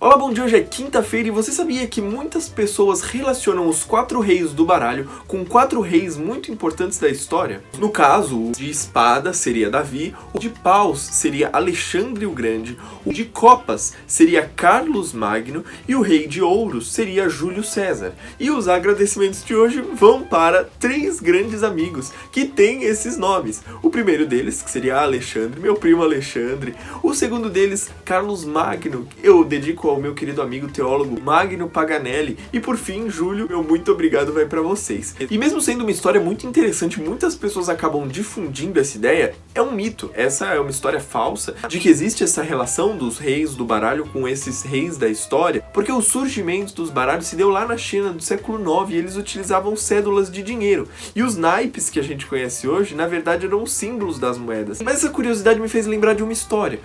Olá, bom dia, hoje é quinta-feira e você sabia que muitas pessoas relacionam os 4 reis do baralho com 4 reis muito importantes da história? No caso, o de espada seria Davi, o de paus seria Alexandre o Grande, o de copas seria Carlos Magno e o rei de ouros seria Júlio César. E os agradecimentos de hoje vão para 3 grandes amigos que têm esses nomes. O primeiro deles, que seria Alexandre, meu primo Alexandre. O segundo deles, Carlos Magno, eu dedico ao meu querido amigo teólogo Magno Paganelli. E por fim, Júlio, meu muito obrigado vai pra vocês. E mesmo sendo uma história muito interessante, muitas pessoas acabam difundindo essa ideia, é um mito. Essa é uma história falsa de que existe essa relação dos reis do baralho com esses reis da história, porque o surgimento dos baralhos se deu lá na China do século IX e eles utilizavam cédulas de dinheiro. E os naipes que a gente conhece hoje, na verdade, eram os símbolos das moedas. Mas essa curiosidade me fez lembrar de uma história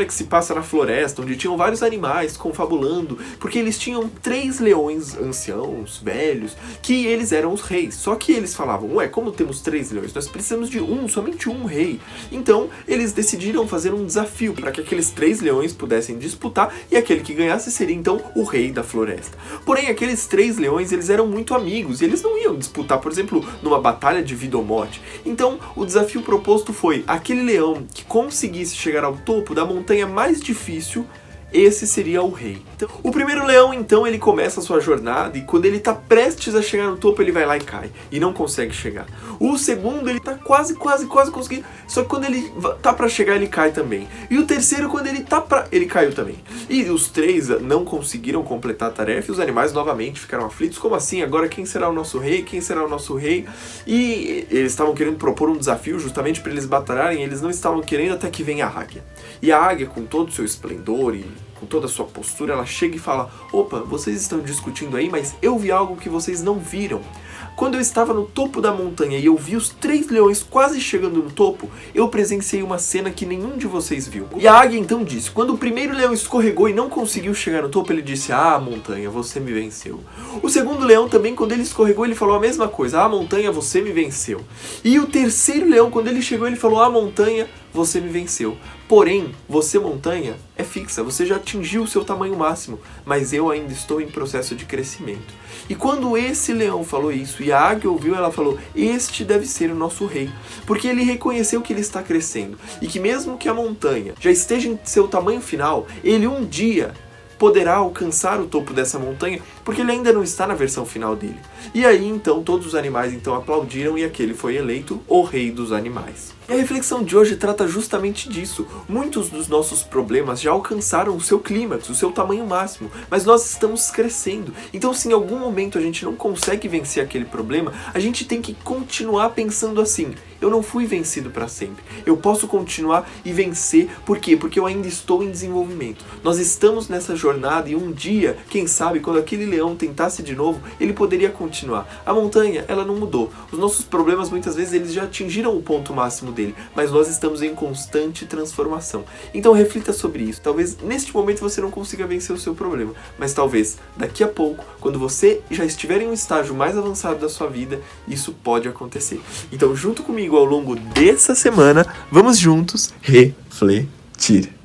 que se passa na floresta, onde tinham vários animais confabulando, porque eles tinham 3 leões anciãos, velhos, que eles eram os reis. Só que eles falavam, ué, como temos 3 leões? Nós precisamos de somente um rei. Então, eles decidiram fazer um desafio para que aqueles 3 leões pudessem disputar e aquele que ganhasse seria então o rei da floresta. Porém, aqueles 3 leões, eles eram muito amigos e eles não iam disputar, por exemplo, numa batalha de vida ou morte. Então, o desafio proposto foi aquele leão que conseguisse chegar ao topo da montanha mais difícil, esse seria o rei. Então, o primeiro leão, então, ele começa a sua jornada e quando ele tá prestes a chegar no topo, ele vai lá e cai. E não consegue chegar. O segundo, ele tá quase conseguindo. Só que quando ele tá pra chegar, ele cai também. E o terceiro, quando ele tá pra... ele caiu também. E os 3 não conseguiram completar a tarefa e os animais novamente ficaram aflitos. Como assim? Agora quem será o nosso rei? Quem será o nosso rei? E eles estavam querendo propor um desafio justamente para eles batalharem. Eles não estavam querendo até que venha a águia. E a águia, com todo o seu esplendor e com toda a sua postura, ela chega e fala, opa, vocês estão discutindo aí, mas eu vi algo que vocês não viram. Quando eu estava no topo da montanha e eu vi os 3 leões quase chegando no topo, eu presenciei uma cena que nenhum de vocês viu. E a águia então disse, quando o primeiro leão escorregou e não conseguiu chegar no topo, ele disse, ah, montanha, você me venceu. O segundo leão também, quando ele escorregou, ele falou a mesma coisa, ah, montanha, você me venceu. E o terceiro leão, quando ele chegou, ele falou, ah, montanha, você me venceu. Porém, você, montanha, é fixa, você já atingiu o seu tamanho máximo, mas eu ainda estou em processo de crescimento. E quando esse leão falou isso e a águia ouviu, ela falou, este deve ser o nosso rei, porque ele reconheceu que ele está crescendo e que mesmo que a montanha já esteja em seu tamanho final, ele um dia poderá alcançar o topo dessa montanha, porque ele ainda não está na versão final dele. E aí então todos os animais então aplaudiram e aquele foi eleito o rei dos animais. E a reflexão de hoje trata justamente disso. Muitos dos nossos problemas já alcançaram o seu clímax, o seu tamanho máximo, mas nós estamos crescendo. Então se em algum momento a gente não consegue vencer aquele problema, a gente tem que continuar pensando assim, eu não fui vencido para sempre. Eu posso continuar e vencer. Por quê? Porque eu ainda estou em desenvolvimento. Nós estamos nessa jornada e um dia, quem sabe, quando aquele leão tentasse de novo, ele poderia continuar. A montanha, ela não mudou. Os nossos problemas, muitas vezes, eles já atingiram o ponto máximo dele, mas nós estamos em constante transformação. Então reflita sobre isso. Talvez neste momento você não consiga vencer o seu problema, mas talvez daqui a pouco, quando você já estiver em um estágio mais avançado da sua vida, isso pode acontecer. Então junto comigo ao longo dessa semana, vamos juntos refletir.